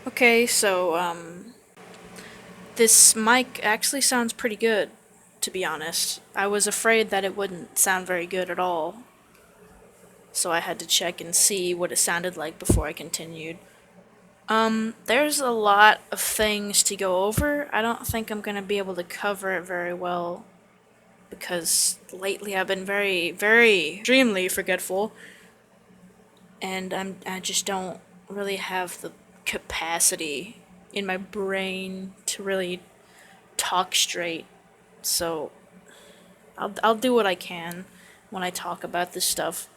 Okay, so, this mic actually sounds pretty good, to be honest. I was afraid that it wouldn't sound very good at all, so I had to check and see what it sounded like before I continued. There's a lot of things to go over. I don't think I'm gonna be able to cover it very well because lately I've been very, very extremely forgetful, and I just don't really have the capacity in my brain to really talk straight. So I'll do what I can when I talk about this stuff.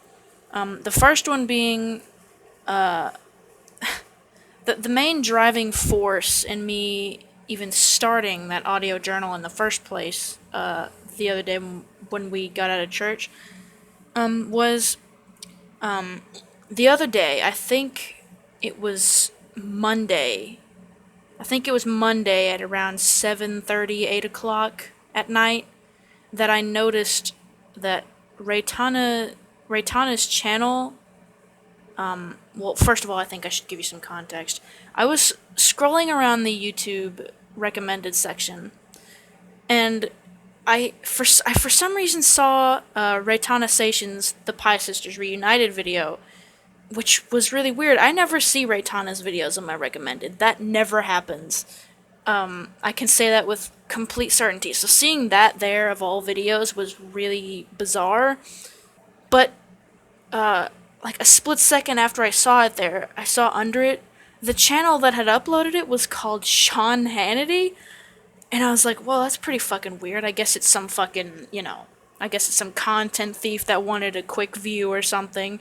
The first one being the main driving force in me even starting that audio journal in the first place. The other day when we got out of church, was the other day. I think it was Monday. I think it was Monday at around 7:30, 8 o'clock at night that I noticed that Reitanna's channel. Well, first of all, I think I should give you some context. I was scrolling around the YouTube recommended section, and I for some reason saw Reitanna Seishin's The Pie Sisters Reunited video, which was really weird. I never see Reitanna's videos on my recommended. That never happens. I can say that with complete certainty. So seeing that there of all videos was really bizarre. But like a split second after I saw it there, I saw under it the channel that had uploaded it was called Sean Hannity, and I was like, well, that's pretty fucking weird. I guess it's some fucking, I guess it's some content thief that wanted a quick view or something.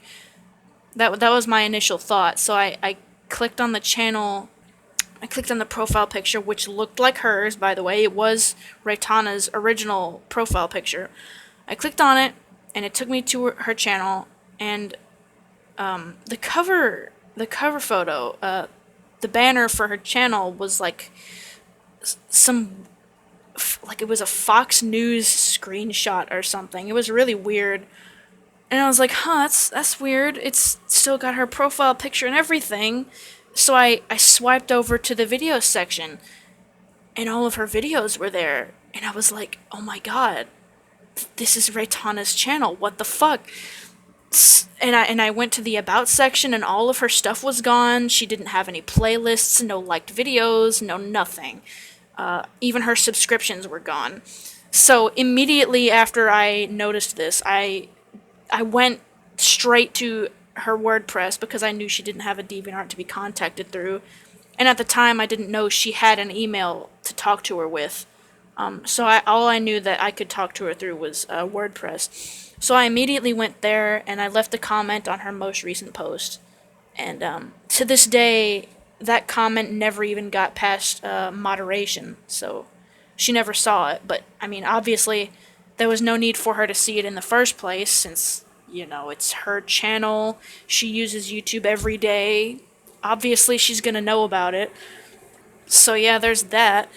That was my initial thought. So I clicked on the channel. I clicked on the profile picture, which looked like hers, by the way. It was Reitanna's original profile picture. I clicked on it, and it took me to her channel, and the cover photo, the banner for her channel was like some, like it was a Fox News screenshot or something. It was really weird, and I was like, huh, that's weird. It's still got her profile picture and everything. So I swiped over to the video section, and all of her videos were there, and I was like, oh my god, this is Reitanna's channel. What the fuck? And I went to the about section, and all of her stuff was gone. She didn't have any playlists, no liked videos, no nothing. Even her subscriptions were gone. So immediately after I noticed this, I went straight to her WordPress because I knew she didn't have a DeviantArt to be contacted through, and at the time I didn't know she had an email to talk to her with. So all I knew that I could talk to her through was WordPress. So I immediately went there and I left a comment on her most recent post. And to this day, that comment never even got past moderation. So she never saw it. But I mean, obviously, there was no need for her to see it in the first place since, it's her channel. She uses YouTube every day. Obviously, she's gonna know about it. So yeah, there's that.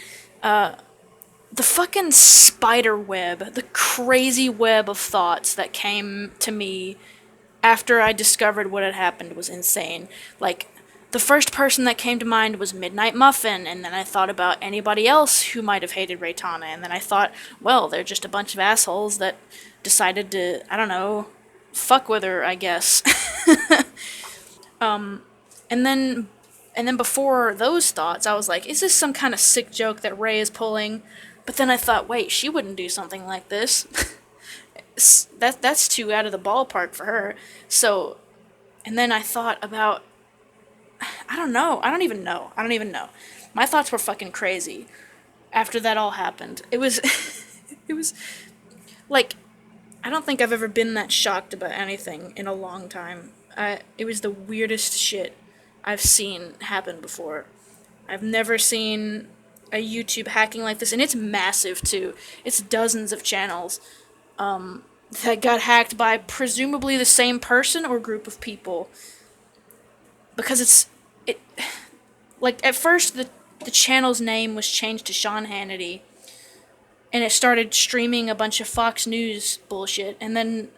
The fucking spider web, the crazy web of thoughts that came to me after I discovered what had happened was insane. Like, the first person that came to mind was Midnight Muffin, and then I thought about anybody else who might have hated Reitanna, and then I thought, well, they're just a bunch of assholes that decided to, I don't know, fuck with her, I guess. And then and then before those thoughts, I was like, is this some kind of sick joke that Ray is pulling? But then I thought, wait, she wouldn't do something like this. That's too out of the ballpark for her. So, and then I thought about, I don't know. I don't even know. I don't even know. My thoughts were fucking crazy after that all happened. It was it was like, I don't think I've ever been that shocked about anything in a long time. It was the weirdest shit I've seen happen before. I've never seen a YouTube hacking like this, and it's massive too. It's dozens of channels that got hacked by presumably the same person or group of people. Because it like at first the channel's name was changed to Sean Hannity, and it started streaming a bunch of Fox News bullshit, and then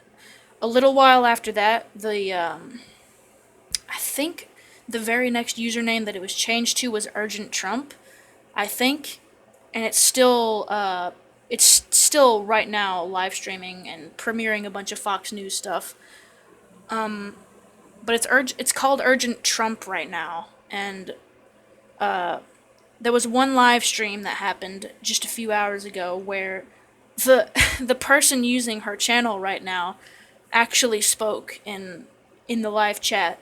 a little while after that, I think the very next username that it was changed to was Urgent Trump, I think, and it's still right now live streaming and premiering a bunch of Fox News stuff. But it's called Urgent Trump right now, and there was one live stream that happened just a few hours ago where the the person using her channel right now actually spoke in the live chat.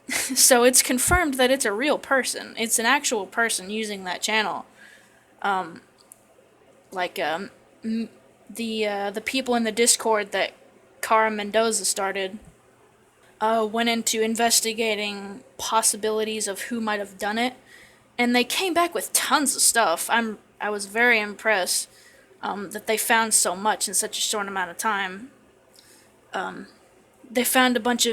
So it's confirmed that it's a real person. It's an actual person using that channel. Like the people in the Discord that Cara Mendoza started went into investigating possibilities of who might have done it, and they came back with tons of stuff. I was very impressed that they found so much in such a short amount of time. They found a bunch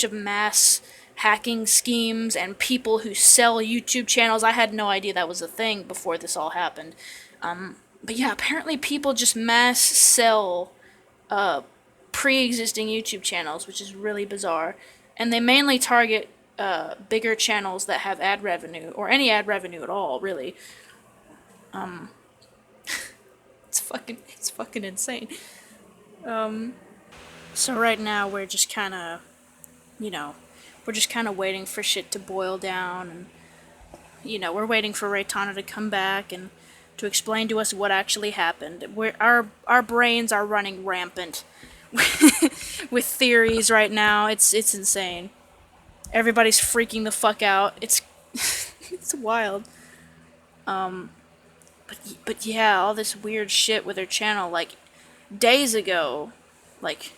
of mass hacking schemes and people who sell YouTube channels. I had no idea that was a thing before this all happened. But yeah, apparently people just mass sell pre-existing YouTube channels, which is really bizarre. And they mainly target bigger channels that have ad revenue or any ad revenue at all. Really, it's fucking insane. So right now we're just kind of, you know, we're just kind of waiting for shit to boil down, and we're waiting for Reitanna to come back and to explain to us what actually happened. Our brains are running rampant with theories right now. It's insane. Everybody's freaking the fuck out. It's it's wild. But yeah, all this weird shit with her channel. Like days ago, like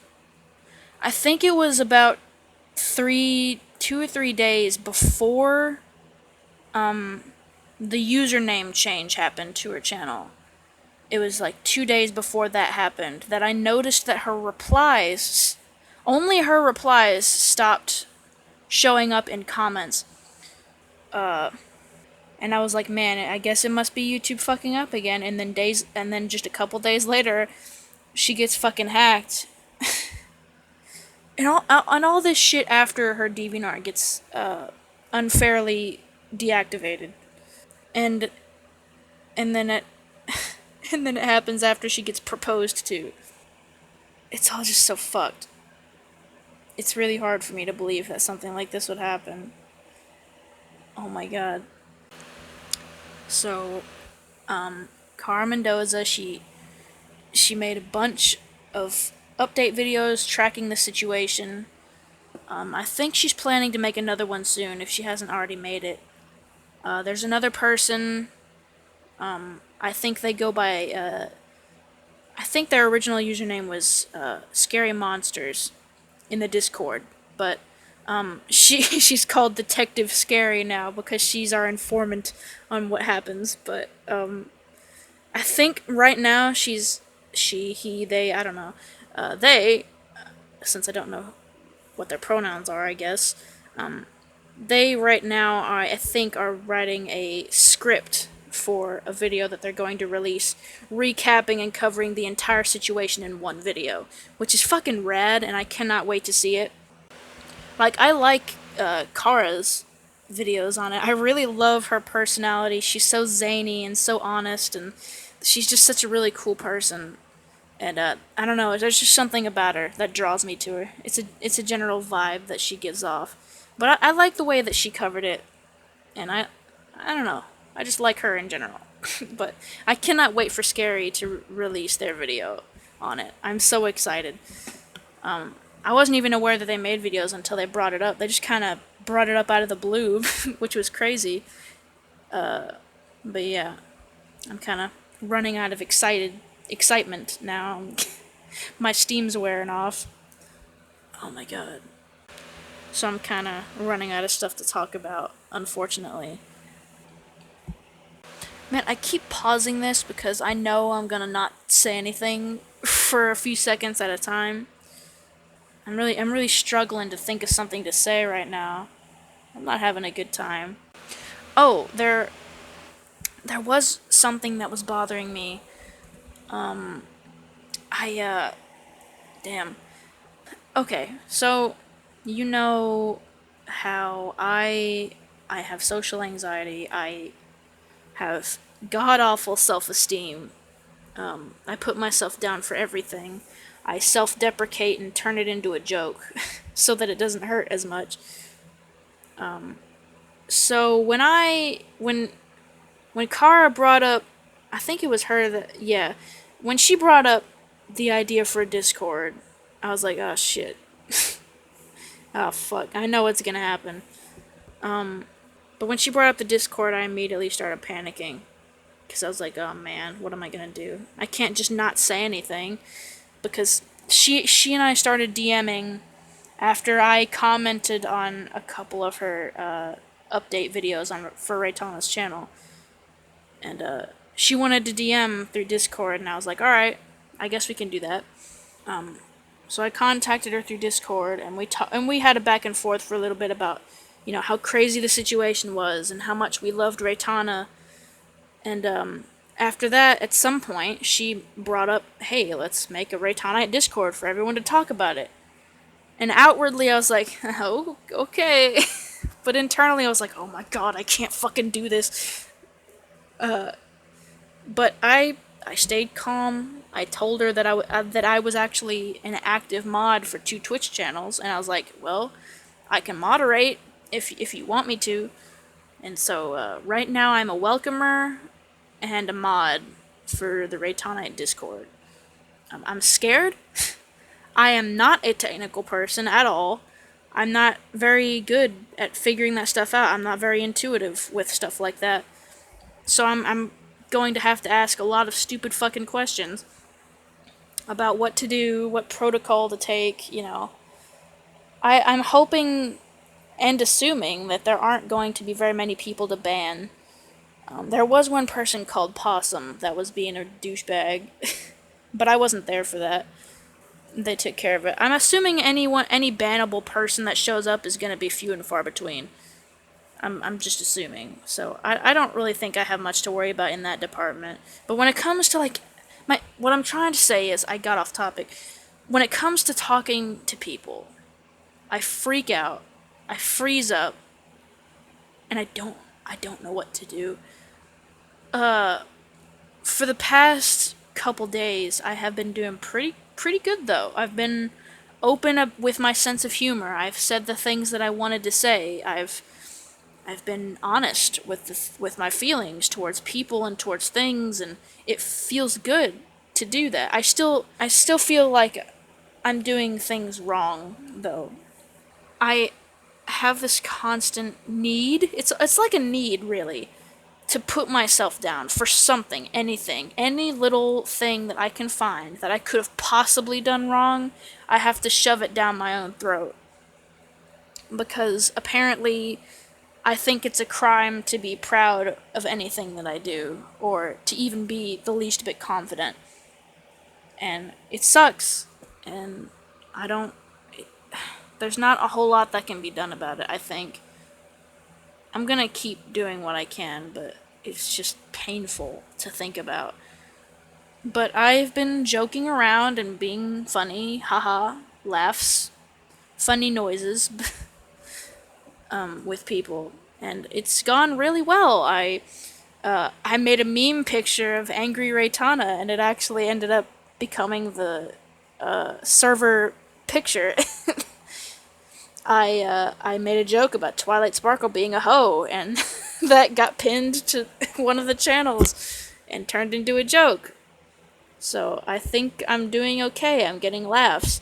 I think it was about 2 or 3 days before the username change happened to her channel. It was like 2 days before that happened that I noticed that only her replies stopped showing up in comments. And I was like, man, I guess it must be YouTube fucking up again. And then just a couple days later, she gets fucking hacked. And all this shit after her DeviantArt gets unfairly deactivated. And and then it and then it happens after she gets proposed to. It's all just so fucked. It's really hard for me to believe that something like this would happen. Oh my god. So, Cara Mendoza, she made a bunch of update videos tracking the situation. I think she's planning to make another one soon if she hasn't already made it. There's another person. I think they go by. I think their original username was Scary Monsters in the Discord, but she's called Detective Scary now because she's our informant on what happens. But I think right now he, they, I don't know, they, since I don't know what their pronouns are, I guess, they right now I think are writing a script for a video that they're going to release, recapping and covering the entire situation in one video, which is fucking rad, and I cannot wait to see it. Like, I like Kara's videos on it. I really love her personality. She's so zany and so honest, and she's just such a really cool person. And I don't know, there's just something about her that draws me to her. It's a general vibe that she gives off. But I like the way that she covered it, and I don't know. I just like her in general. But I cannot wait for Scary to release their video on it. I'm so excited. I wasn't even aware that they made videos until they brought it up. They just kind of brought it up out of the blue, which was crazy. But yeah, I'm kind of running out of excitement now. My steam's wearing off. Oh my god. So I'm kind of running out of stuff to talk about, unfortunately. Man, I keep pausing this because I know I'm gonna not say anything for a few seconds at a time. I'm really struggling to think of something to say right now. I'm not having a good time. Oh, there was something that was bothering me. I damn. Okay, so you know how I have social anxiety. I have god awful self esteem. I put myself down for everything. I self deprecate and turn it into a joke so that it doesn't hurt as much. So when Kara brought up, I think it was her that, yeah, when she brought up the idea for a Discord, I was like, oh shit, oh fuck, I know what's gonna happen. But when she brought up the Discord, I immediately started panicking because I was like, oh man, what am I gonna do? I can't just not say anything because she and I started DMing after I commented on a couple of her update videos on for Reitanna's channel, and she wanted to DM through Discord, and I was like, all right, I guess we can do that. So I contacted her through Discord, and we had a back and forth for a little bit about, how crazy the situation was and how much we loved Reitanna. And after that, at some point, she brought up, hey, let's make a Reitanna Discord for everyone to talk about it. And outwardly, I was like, oh, okay. But internally, I was like, oh my god, I can't fucking do this. But I stayed calm. I told her that I was actually an active mod for 2 Twitch channels, and I was like, well, I can moderate if you want me to. And so right now I'm a welcomer and a mod for the Reitanna Discord. I'm scared. I am not a technical person at all. I'm not very good at figuring that stuff out. I'm not very intuitive with stuff like that. So I'm going to have to ask a lot of stupid fucking questions about what to do, what protocol to take. I'm hoping and assuming that there aren't going to be very many people to ban. There was one person called Possum that was being a douchebag, but I wasn't there for that. They took care of it. I'm assuming any bannable person that shows up is going to be few and far between. I'm just assuming. So I don't really think I have much to worry about in that department. But when it comes to what I'm trying to say is I got off topic. When it comes to talking to people, I freak out. I freeze up, and I don't know what to do. For the past couple days, I have been doing pretty good though. I've been open up with my sense of humor. I've said the things that I wanted to say. I've been honest with my feelings towards people and towards things, and it feels good to do that. I still feel like I'm doing things wrong though. I have this constant need. It's like a need really to put myself down for something, anything, any little thing that I can find that I could have possibly done wrong. I have to shove it down my own throat because apparently I think it's a crime to be proud of anything that I do, or to even be the least bit confident. And it sucks. And I don't. There's not a whole lot that can be done about it, I think. I'm gonna keep doing what I can, but it's just painful to think about. But I've been joking around and being funny, haha, laughs, funny noises with people, and it's gone really well. I made a meme picture of angry Reitanna, and it actually ended up becoming the server picture. I made a joke about Twilight Sparkle being a hoe, and that got pinned to one of the channels and turned into a joke. So I think I'm doing okay. I'm getting laughs.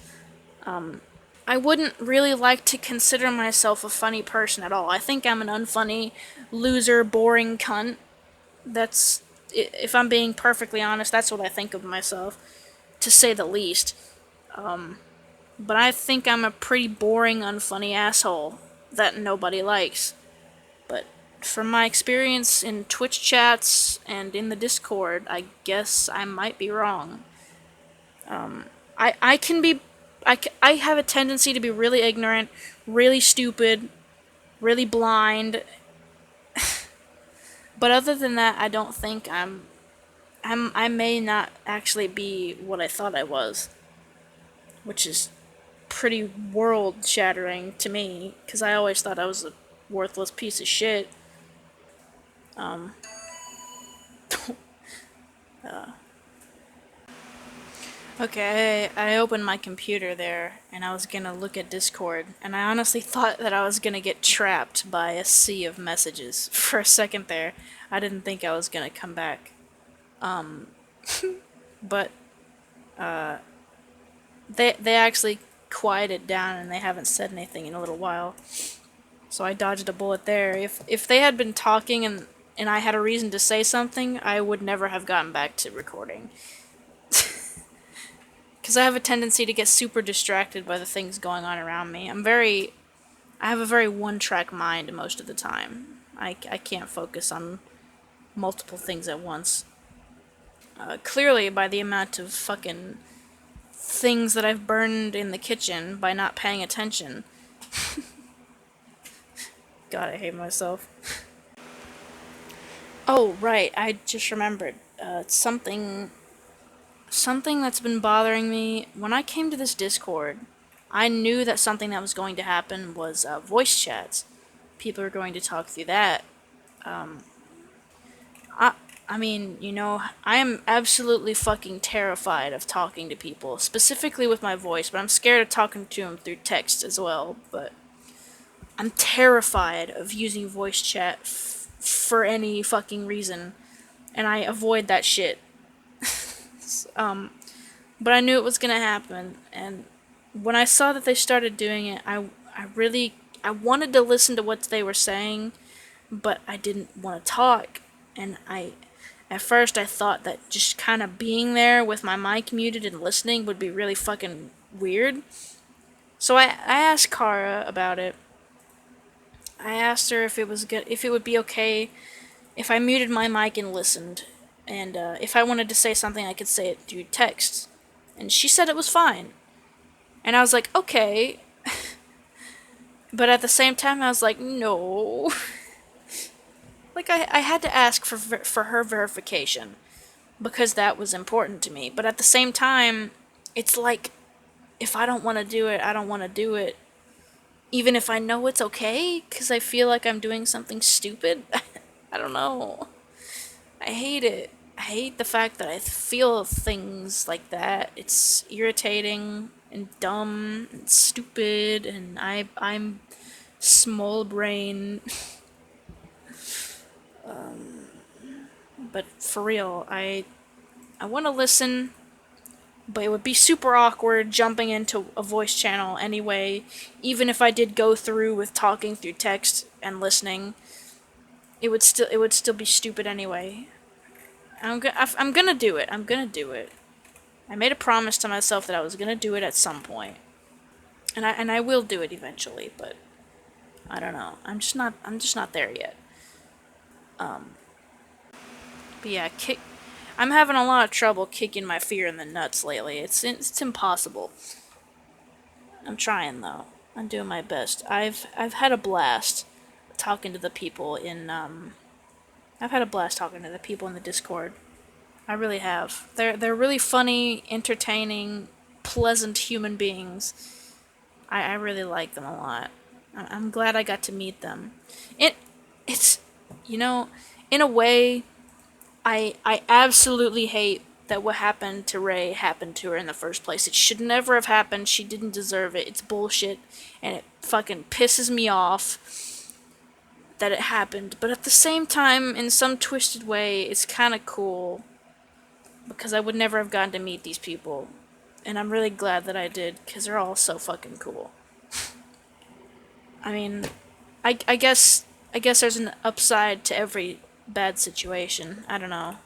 I wouldn't really like to consider myself a funny person at all. I think I'm an unfunny, loser, boring cunt. That's, if I'm being perfectly honest, that's what I think of myself, to say the least. But I think I'm a pretty boring, unfunny asshole that nobody likes. But from my experience in Twitch chats and in the Discord, I guess I might be wrong. I can be. I have a tendency to be really ignorant, really stupid, really blind. But other than that, I don't think I may not actually be what I thought I was, which is pretty world shattering to me because I always thought I was a worthless piece of shit. Um, okay, I opened my computer there and I was gonna look at Discord, and I honestly thought that I was gonna get trapped by a sea of messages. For a second there, I didn't think I was gonna come back. Um, but they actually quieted down and they haven't said anything in a little while. So I dodged a bullet there. If they had been talking and I had a reason to say something, I would never have gotten back to recording. Because I have a tendency to get super distracted by the things going on around me. I have a very one-track mind most of the time. I can't focus on multiple things at once. Clearly, by the amount of fucking things that I've burned in the kitchen by not paying attention. God, I hate myself. Oh, right, I just remembered. Something that's been bothering me. When I came to this Discord, I knew that something that was going to happen was voice chats. People are going to talk through that. Um, I, I mean, I am absolutely fucking terrified of talking to people, specifically with my voice, but I'm scared of talking to them through text as well. But I'm terrified of using voice chat for any fucking reason, and I avoid that shit. um, but I knew it was gonna happen, and when I saw that they started doing it, I wanted to listen to what they were saying, but I didn't want to talk, and at first I thought that just kind of being there with my mic muted and listening would be really fucking weird. So I asked Kara about it. I asked her if it was good, if it would be okay if I muted my mic and listened, and if I wanted to say something, I could say it through text. And she said it was fine. And I was like, okay. But at the same time, I was like, no. Like, I had to ask for her verification because that was important to me. But at the same time, it's like, if I don't want to do it, I don't want to do it. Even if I know it's okay, because I feel like I'm doing something stupid. I don't know. I hate it. I hate the fact that I feel things like that. It's irritating and dumb and stupid, and I'm small brain. But for real, I want to listen, but it would be super awkward jumping into a voice channel anyway. Even if I did go through with talking through text and listening, it would still be stupid anyway. I'm gonna do it. I'm gonna do it. I made a promise to myself that I was gonna do it at some point, and I will do it eventually. But I don't know. I'm just not there yet. Um, but yeah, I'm having a lot of trouble kicking my fear in the nuts lately. It's impossible. I'm trying though. I'm doing my best. I've had a blast talking to the people in I've had a blast talking to the people in the Discord. I really have. They're really funny, entertaining, pleasant human beings. I really like them a lot. I'm glad I got to meet them. It it's you know, in a way, I absolutely hate that what happened to Ray happened to her in the first place. It should never have happened. She didn't deserve it. It's bullshit, and it fucking pisses me off that it happened. But at the same time, in some twisted way, it's kind of cool because I would never have gotten to meet these people. And I'm really glad that I did because they're all so fucking cool. I mean, I guess there's an upside to every bad situation. I don't know.